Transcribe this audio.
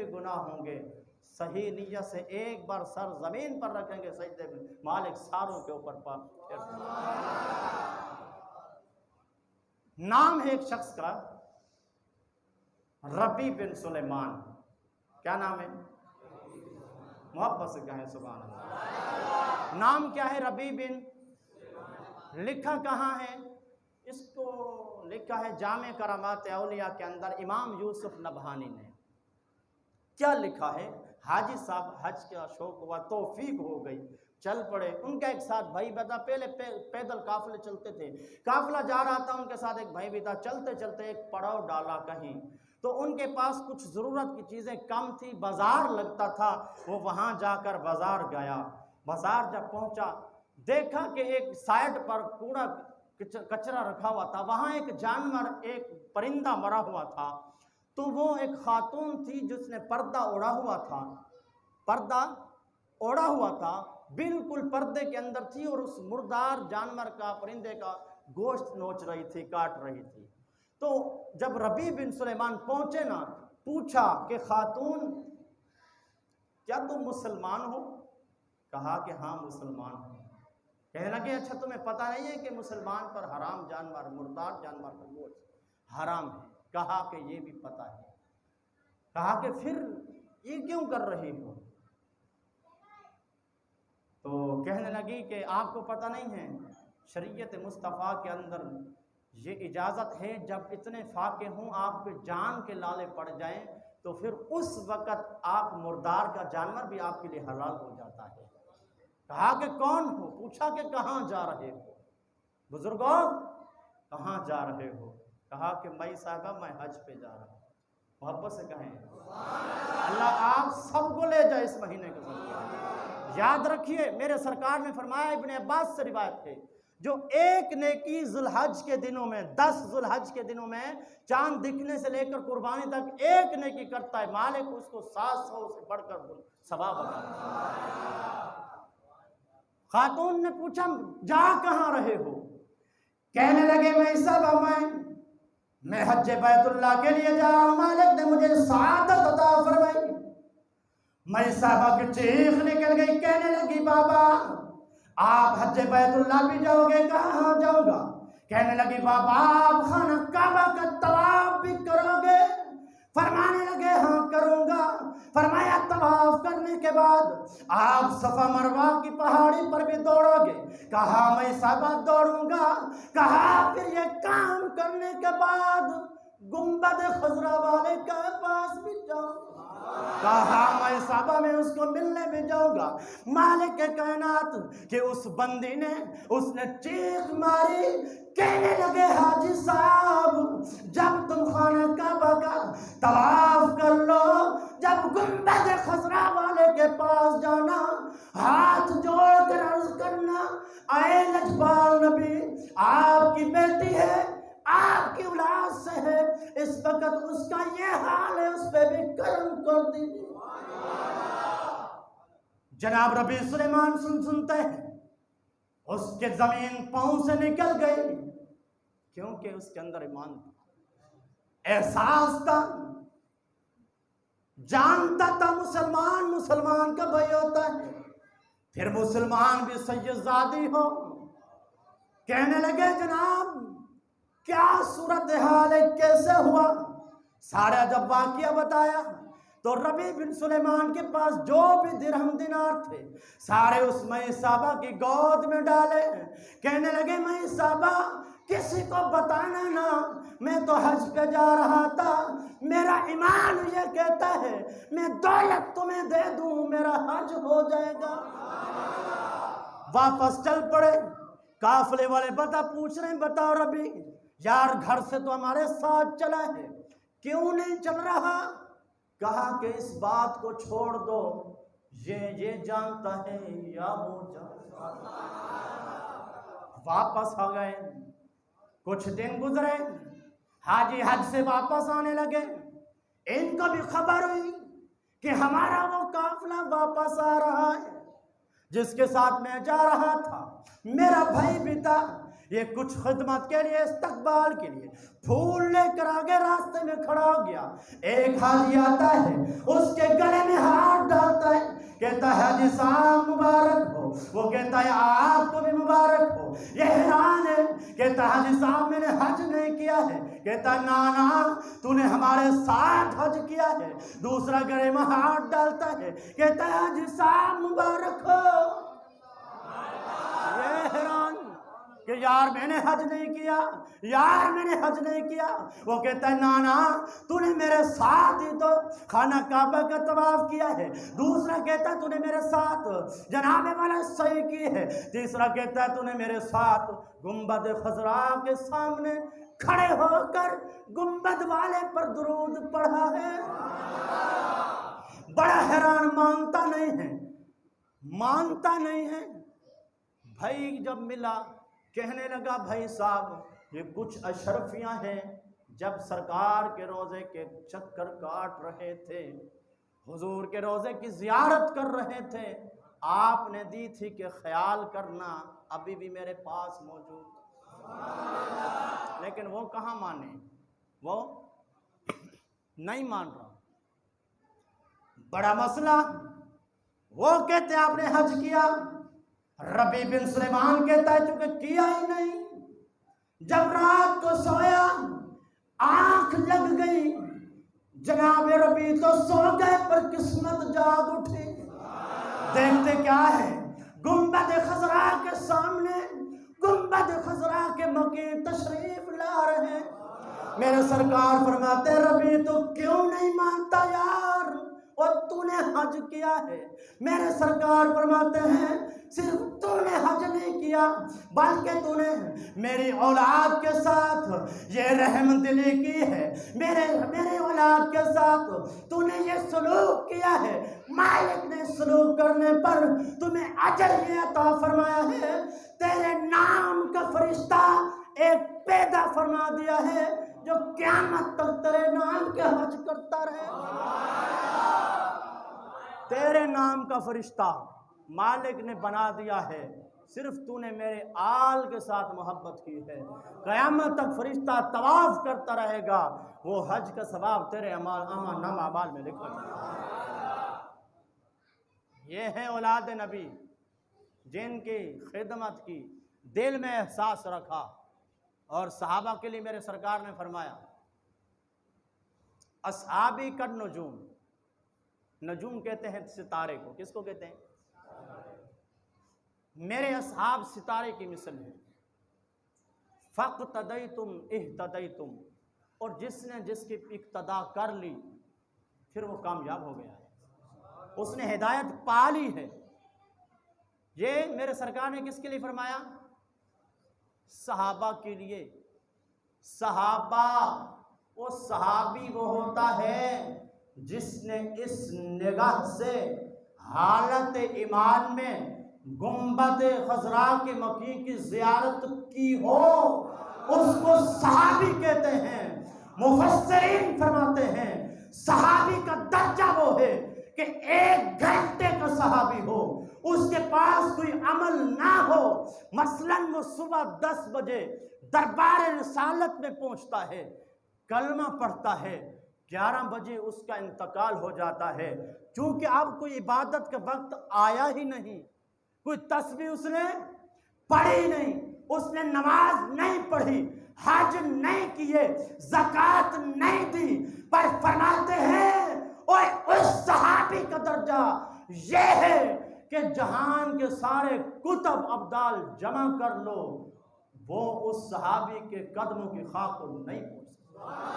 بھی گناہ ہوں گے، صحیح نیت سے ایک بار سر زمین پر رکھیں گے سجدے میں، مالک ساروں کے اوپر پاک پھیر دیں گے۔ نام ہے ایک شخص کا ربی بن سلیمان، کیا نام ہے؟ محبت سے کہیں سبحان اللہ۔ نام کیا ہے؟ ربی بن۔ لکھا کہاں ہے؟ اس کو لکھا ہے جامع کرامات اولیاء کے اندر امام یوسف نبہانی نے۔ کیا لکھا ہے؟ حاجی صاحب حج کا شوق ہوا، توفیق ہو گئی، چل پڑے۔ ان کا ایک ساتھ بھائی بتا، پہلے پیدل قافلے چلتے تھے، قافلہ جا رہا تھا، ان کے ساتھ ایک بھائی بھی تھا، چلتے چلتے ایک پڑاؤ ڈالا کہیں، تو ان کے پاس کچھ ضرورت کی چیزیں کم تھی، بازار لگتا تھا، وہ وہاں جا کر بازار گیا۔ بازار جب پہنچا دیکھا کہ ایک سائڈ پر کوڑا کچرا رکھا ہوا تھا، وہاں ایک جانور، ایک پرندہ مرا ہوا تھا، تو وہ ایک خاتون تھی جس نے پردہ اوڑھا ہوا تھا، پردہ اوڑھا ہوا تھا، بالکل پردے کے اندر تھی، اور اس مردار جانور کا، پرندے کا گوشت نوچ رہی تھی، کاٹ رہی تھی۔ تو جب ربی بن سلیمان پہنچے نا، پوچھا کہ خاتون کیا تم مسلمان ہو؟ کہا کہ ہاں مسلمان ہوں۔ کہنے لگے اچھا تمہیں پتہ نہیں ہے کہ مسلمان پر حرام جانور، مردار جانور کا گوشت حرام ہے؟ کہا کہ یہ بھی پتہ ہے۔ کہا کہ پھر یہ کیوں کر رہی ہو؟ تو کہنے لگی کہ آپ کو پتہ نہیں ہے، شریعت مصطفیٰ کے اندر یہ اجازت ہے جب اتنے فاقے ہوں، آپ کے جان کے لالے پڑ جائیں تو پھر اس وقت آپ مردار کا جانور بھی آپ کے لیے حلال ہو جاتا ہے۔ کہا کہ کون ہو؟ پوچھا کہ کہاں جا رہے ہو؟ بزرگوں کہاں جا رہے ہو؟ کہا کہ میں صاحبہ میں حج پہ جا رہا ہوں۔ محبت سے کہیں اللہ آپ سب کو لے جائے اس مہینے کے ذریعے۔ یاد رکھیے میرے سرکار نے فرمایا، ابن عباس سے روایت ہے، جو ایک نیکی ذوالحج کے دنوں میں، 10 ذوالحج کے دنوں میں چاند دکھنے سے لے کر قربانی تک ایک نیکی کرتا ہے، مالک اس کو 700 سے بڑھ کر ثواب عطا کرتا ہے۔ خاتون نے پوچھا جا کہاں رہے ہو؟ کہنے لگے میں حج بیت اللہ کے لیے جا رہا ہوں، مالک نے مجھے سعادت عطا فرمائی۔ میں صاحبہ کی چیخ نکل گئی، کہنے لگی بابا آپ حج بیت اللہ بھی جاؤ گے؟ کہاں جاؤں گا؟ کہنے لگی بابا آپ خانہ کعبہ کا طواف بھی کرو گے؟ فرمانے لگے ہاں کروں گا۔ فرمایا طواف کرنے کے بعد آپ صفا مروہ کی پہاڑی پر بھی دوڑو گے؟ کہا میں صاحبہ دوڑوں گا۔ کہا پھر یہ کام کرنے کے بعد گنبد خضرا والے کے پاس بھی جاؤں گا؟ کہا میں صاحبہ میں اس کو ملنے بھی جاؤں گا۔ مالک کائنات کہ اس بندی نے، اس نے چیخ ماری، کہنے لگے حاجی صاحب جب تم خانہ کعبہ کا طواف کر لو، جب گنبد خضرا والے کے پاس جانا، ہاتھ جوڑ کر عرض کرنا اے لجپال نبی آپ کی بیٹی ہے، آپ کی اولاد سے ہے، اس وقت اس کا یہ حال ہے، اس پہ بھی کرم کر دیجیے۔ جناب ربی سلیمان سنتے ہیں، اس کے زمین پاؤں سے نکل گئی، کیونکہ اس کے اندر ایمان تھا، احساس تھا، جانتا تھا مسلمان کا بھائی ہوتا ہے، پھر مسلمان بھی سید زادی ہو۔ کہنے لگے جناب کیا صورتحال ہے، کیسے ہوا؟ سارا جب واقعہ بتایا تو ربی بن سلیمان کے پاس جو بھی درہم دینار تھے سارے اس مئی صاحبہ کی گود میں ڈالے۔ کہنے لگے مئی صاحبہ کسی کو بتانا نا، میں تو حج پہ جا رہا تھا، میرا ایمان یہ کہتا ہے میں دولت تمہیں دے دوں میرا حج ہو جائے گا۔ واپس چل پڑے، قافلے والے پوچھ رہے ہیں بتاؤ ربی یار گھر سے تو ہمارے ساتھ چلا ہے، کیوں نہیں چل رہا؟ کہا کہ اس بات کو چھوڑ دو، یہ جانتا ہے یا وہ جانتا ہے۔ واپس آ گئے، کچھ دن گزرے، حاجی حج سے واپس آنے لگے، ان کو بھی خبر ہوئی کہ ہمارا وہ قافلہ واپس آ رہا ہے جس کے ساتھ میں جا رہا تھا، میرا بھائی بھی تھا، یہ کچھ خدمت کے لیے، استقبال کے لیے پھول لے کر آگے راستے میں کھڑا ہو گیا۔ ایک حاجی آتا ہے، اس کے کہتا ہے حاجی صاحب مبارک ہو، وہ کہتا ہے آپ کو بھی مبارک ہو۔ یہ حیران ہے، کہتا ہے حاجی صاحب میں نے حج نہیں کیا ہے، کہتا ہے نانا تو نے ہمارے ساتھ حج کیا ہے۔ دوسرا گلے میں ہاتھ ڈالتا ہے، کہتا ہے حاجی صاحب مبارک ہو۔ یہ حیران کہ یار میں نے حج نہیں کیا، یار میں نے حج نہیں کیا۔ وہ کہتا ہے نانا تو نے میرے ساتھ ہی تو خانہ کعبہ کا طواف کیا ہے۔ دوسرا کہتا ہے تو نے میرے ساتھ جناب والا سعی کی ہے۔ تیسرا کہتا ہے تو نے میرے ساتھ گنبد خضرا کے سامنے کھڑے ہو کر گنبد والے پر درود پڑھا ہے۔ بڑا حیران، مانتا نہیں ہے، مانتا نہیں ہے۔ بھائی جب ملا کہنے لگا بھائی صاحب یہ کچھ اشرفیاں ہیں، جب سرکار کے روزے کے چکر کاٹ رہے تھے، حضور کے روزے کی زیارت کر رہے تھے، آپ نے دی تھی کہ خیال کرنا ابھی بھی میرے پاس موجود، لیکن وہ کہاں مانے، وہ نہیں مان رہا۔ بڑا مسئلہ، وہ کہتے آپ نے حج کیا، ربیع بن سلیمان کہتا ہے چونکہ کیا ہی نہیں۔ جب رات کو سویا آنکھ لگ گئی، جناب ربیع تو سو گئے پر قسمت جاگ اٹھی۔ دیکھتے کیا ہے، گنبد خضرا کے سامنے گنبد خضرا کے مکین تشریف لا رہے ہیں۔ میرے سرکار فرماتے ربیع تو کیوں نہیں مانتا یار، اور تو نے حج کیا ہے۔ میرے سرکار فرماتے ہیں صرف تو نے حج نہیں کیا بلکہ تو نے میری اولاد کے ساتھ یہ رحم دلی کی ہے، میرے اولاد کے ساتھ تو نے یہ سلوک کیا ہے۔ مالک نے سلوک کرنے پر تمہیں اجر یہ عطا فرمایا ہے، تیرے نام کا فرشتہ ایک پیدا فرما دیا ہے جو قیامت تک تیرے نام کے حج کرتا رہے۔ تیرے نام کا فرشتہ مالک نے بنا دیا ہے، صرف تو نے میرے آل کے ساتھ محبت کی ہے، قیامت تک فرشتہ طواف کرتا رہے گا، وہ حج کا ثواب تیرے نام اعمال میں لکھا جائے گا۔ یہ ہے اولاد نبی جن کی خدمت کی دل میں احساس رکھا، اور صحابہ کے لیے میرے سرکار نے فرمایا اصحابی کا نجوم، نجوم کہتے ہیں ستارے کو، کس کو کہتے ہیں؟ میرے اصحاب ستارے کی مثل ہے، فاقتدیتم اہتدیتم، اور جس نے جس کی اقتدا کر لی پھر وہ کامیاب ہو گیا ہے، اس نے ہدایت پا لی ہے۔ یہ میرے سرکار نے کس کے لیے فرمایا؟ صحابہ کے لیے۔ صحابہ، وہ صحابی وہ ہوتا ہے جس نے اس نگاہ سے حالت ایمان میں گنبد خضرا کے مکی کی زیارت کی ہو، اس کو صحابی کہتے ہیں۔ مفسرین فرماتے ہیں صحابی کا درجہ وہ ہے کہ 1 گھنٹے کا صحابی ہو، اس کے پاس کوئی عمل نہ ہو، مثلاً وہ صبح 10 بجے دربار رسالت میں پہنچتا ہے، کلمہ پڑھتا ہے، 11 بجے اس کا انتقال ہو جاتا ہے، چونکہ اب کوئی عبادت کا وقت آیا ہی نہیں، کوئی تسبیح اس نے پڑھی نہیں، اس نے نماز نہیں پڑھی، حج نہیں کیے، زکوٰۃ نہیں دی، پر فرماتے ہیں اوے اس صحابی کا درجہ یہ ہے کہ جہان کے سارے کتب ابدال جمع کر لو، وہ اس صحابی کے قدموں کی خاک کو نہیں پہنچ سکتا۔